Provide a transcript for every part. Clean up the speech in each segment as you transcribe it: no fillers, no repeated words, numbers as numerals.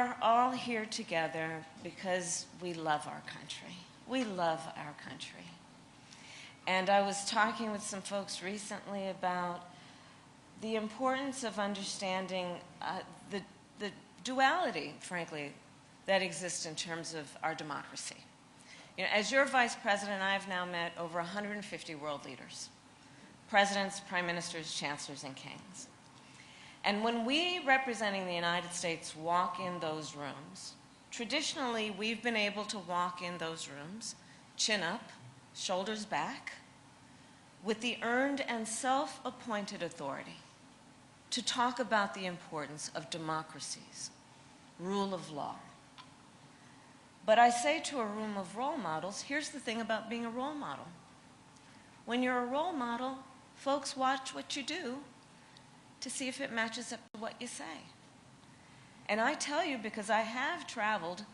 are all here together because we love our country. We love our country. And I was talking with some folks recently about the importance of understanding the duality, frankly, that exists in terms of our democracy. You know, as your vice president, I have now met over 150 world leaders, presidents, prime ministers, chancellors, and kings. And when we, representing the United States, walk in those rooms, traditionally we've been able to walk in those rooms, chin up, shoulders back, with the earned and self-appointed authority to talk about the importance of democracies, rule of law. But I say to a room of role models, here's the thing about being a role model. When you're a role model, folks watch what you do to see if it matches up to what you say. And I tell you, because I have traveled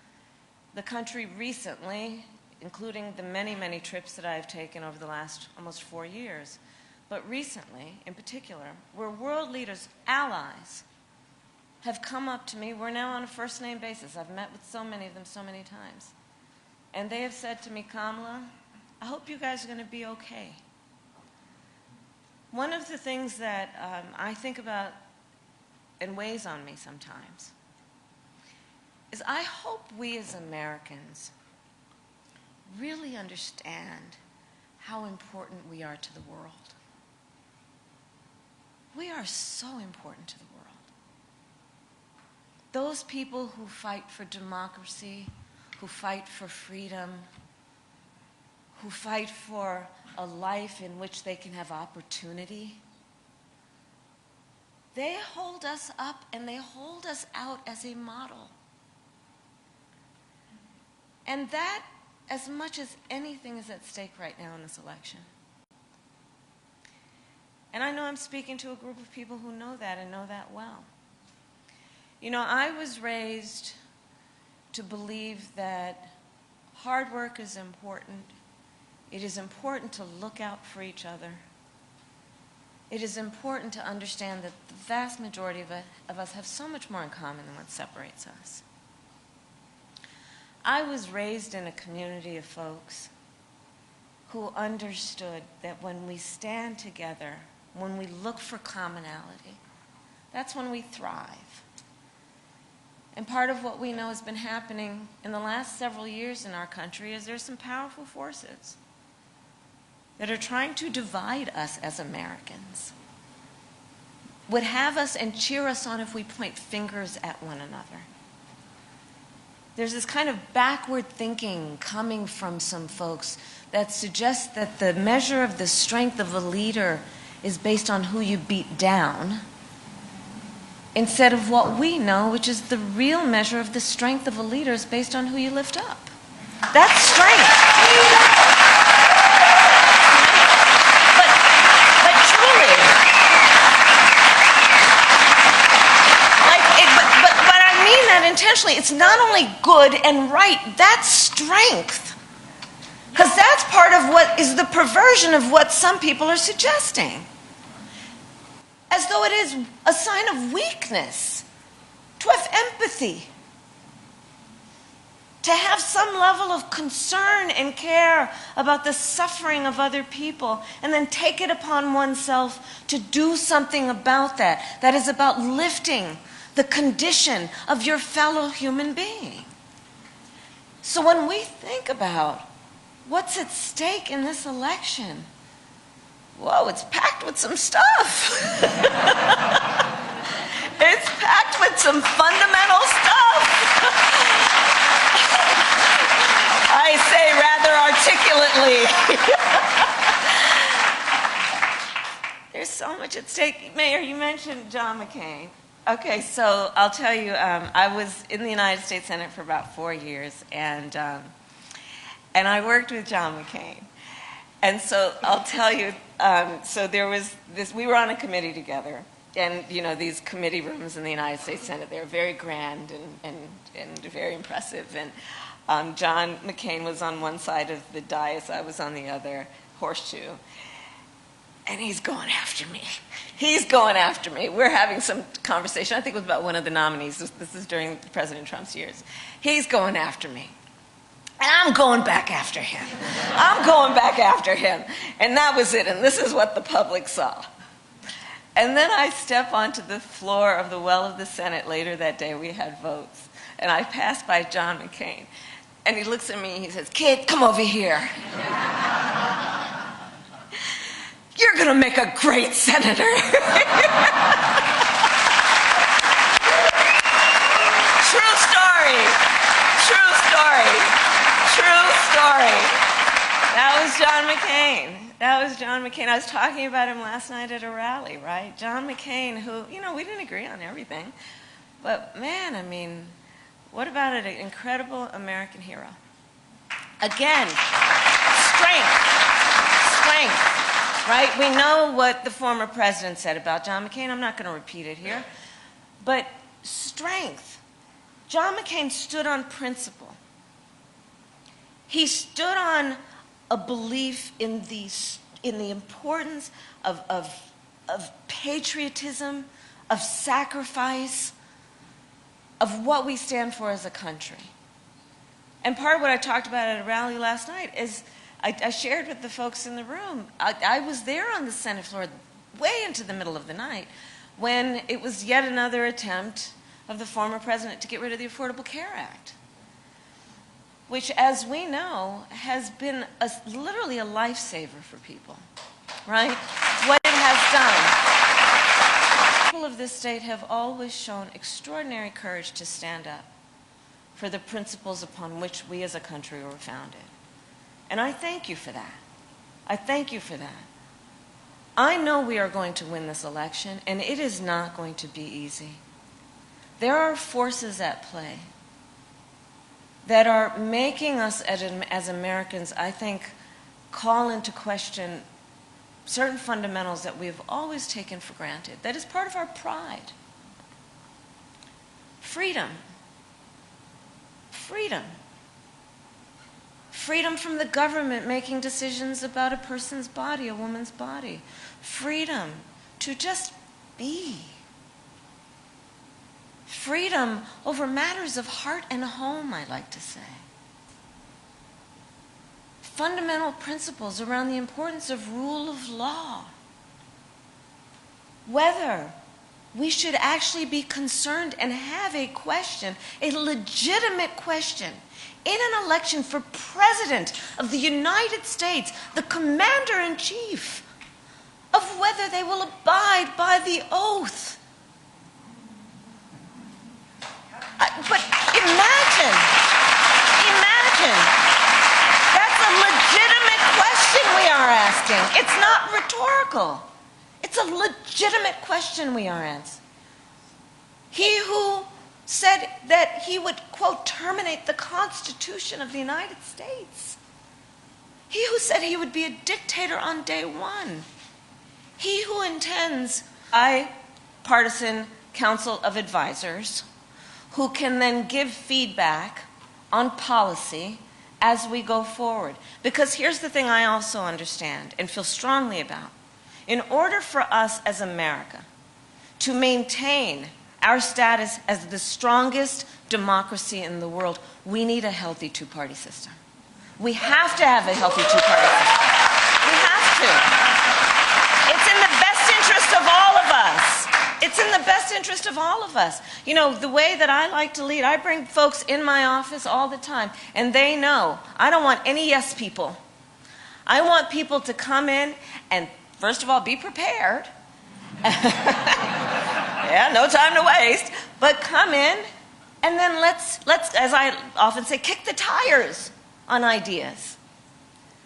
the country recently, including the many, many trips that I've taken over the last almost 4 years, but recently, in particular, where world leaders, allies, have come up to me. We're now on a first-name basis. I've met with so many of them so many times. And they have said to me, Kamala, I hope you guys are going to be okay. One of the things that I think about and weighs on me sometimes is I hope we as Americans really understand how important we are to the world. We are so important to the world. Those people who fight for democracy, who fight for freedom, who fight for a life in which they can have opportunity, they hold us up and they hold us out as a model. And that, as much as anything, is at stake right now in this election. And I know I'm speaking to a group of people who know that and know that well. You know, I was raised to believe that hard work is important. It is important to look out for each other. It is important to understand that the vast majority of us have so much more in common than what separates us. I was raised in a community of folks who understood that when we stand together, when we look for commonality, that's when we thrive. And part of what we know has been happening in the last several years in our country is there's some powerful forces that are trying to divide us as Americans, would have us and cheer us on if we point fingers at one another. There's this kind of backward thinking coming from some folks that suggests that the measure of the strength of a leader is based on who you beat down, instead of what we know, which is the real measure of the strength of a leader is based on who you lift up. That's strength. But truly, but I mean that intentionally. It's not only good and right, that's strength. Because that's part of what is the perversion of what some people are suggesting. As though it is a sign of weakness to have empathy, to have some level of concern and care about the suffering of other people, and then take it upon oneself to do something about that. That is about lifting the condition of your fellow human being. So when we think about what's at stake in this election, whoa, it's packed with some stuff. It's packed with some fundamental stuff. I say rather articulately. There's so much at stake. Mayor, you mentioned John McCain. Okay, so I'll tell you, I was in the United States Senate for about 4 years, and I worked with John McCain. And so I'll tell you, so there was this, we were on a committee together, and you know, these committee rooms in the United States Senate, they're very grand and very impressive. And John McCain was on one side of the dais, I was on the other, horseshoe. And he's going after me. He's going after me. We're having some conversation. I think it was about one of the nominees. This is during President Trump's years. He's going after me. And I'm going back after him. I'm going back after him. And that was it. And this is what the public saw. And then I step onto the floor of the well of the Senate later that day. We had votes. And I passed by John McCain. And he looks at me and he says, "Kid, come over here. You're going to make a great senator." True story. True story. True story. That was John McCain. That was John McCain. I was talking about him last night at a rally, right? John McCain, who, we didn't agree on everything. But man, I mean, what about an incredible American hero? Again, strength. Strength, right? We know what the former president said about John McCain. I'm not going to repeat it here. But strength. John McCain stood on principle. He stood on a belief in the importance of patriotism, of sacrifice, of what we stand for as a country. And part of what I talked about at a rally last night is I shared with the folks in the room. I was there on the Senate floor way into the middle of the night when it was yet another attempt of the former president to get rid of the Affordable Care Act, which, as we know, has been literally a lifesaver for people, right? What it has done. People of this state have always shown extraordinary courage to stand up for the principles upon which we as a country were founded. And I thank you for that. I thank you for that. I know we are going to win this election, and it is not going to be easy. There are forces at play that are making us as Americans, I think, call into question certain fundamentals that we've always taken for granted. That is part of our pride. Freedom. Freedom. Freedom from the government making decisions about a person's body, a woman's body. Freedom to just be. Freedom over matters of heart and home, I like to say. Fundamental principles around the importance of rule of law. Whether we should actually be concerned and have a question, a legitimate question, in an election for President of the United States, the Commander-in-Chief, of whether they will abide by the oath. But imagine, that's a legitimate question we are asking. It's not rhetorical. It's a legitimate question we are asking. He who said that he would, quote, terminate the Constitution of the United States. He who said he would be a dictator on day one. He who intends a bipartisan council of advisors who can then give feedback on policy as we go forward. Because here's the thing I also understand and feel strongly about. In order for us as America to maintain our status as the strongest democracy in the world, we need a healthy two-party system. We have to have a healthy two-party system. We have to. It's in the best interest of all of us. It's in the best interest of all of us. You know, the way that I like to lead, I bring folks in my office all the time, and they know I don't want any yes people. I want people to come in and, first of all, be prepared. Yeah, no time to waste. But come in, and then let's, as I often say, kick the tires on ideas.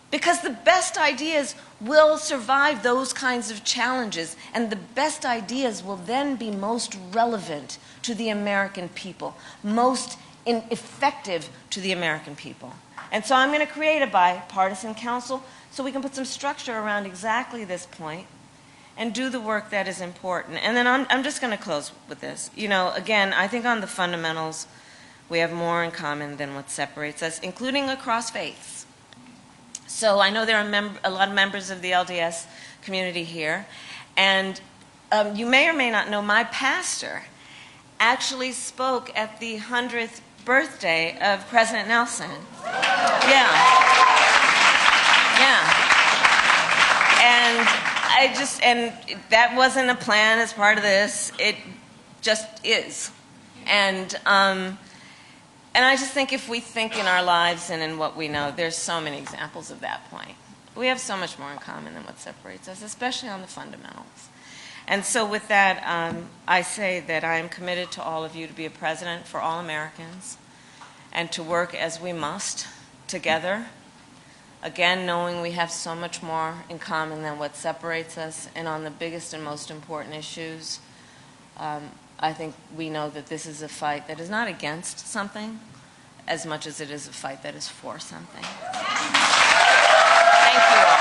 Because the best ideas will survive those kinds of challenges, and the best ideas will then be most relevant to the American people, most effective to the American people. And so I'm going to create a bipartisan council so we can put some structure around exactly this point and do the work that is important. And then I'm just going to close with this. You know, again, I think on the fundamentals, we have more in common than what separates us, including across faiths. So I know there are a lot of members of the LDS community here, and you may or may not know, my pastor actually spoke at the 100th birthday of President Nelson. Yeah. Yeah. And that wasn't a plan as part of this. It just is. And I just think if we think in our lives and in what we know, there's so many examples of that point. We have so much more in common than what separates us, especially on the fundamentals. And so with that, I say that I am committed to all of you to be a president for all Americans and to work as we must together, again, knowing we have so much more in common than what separates us, and on the biggest and most important issues, I think we know that this is a fight that is not against something as much as it is a fight that is for something. Thank you all.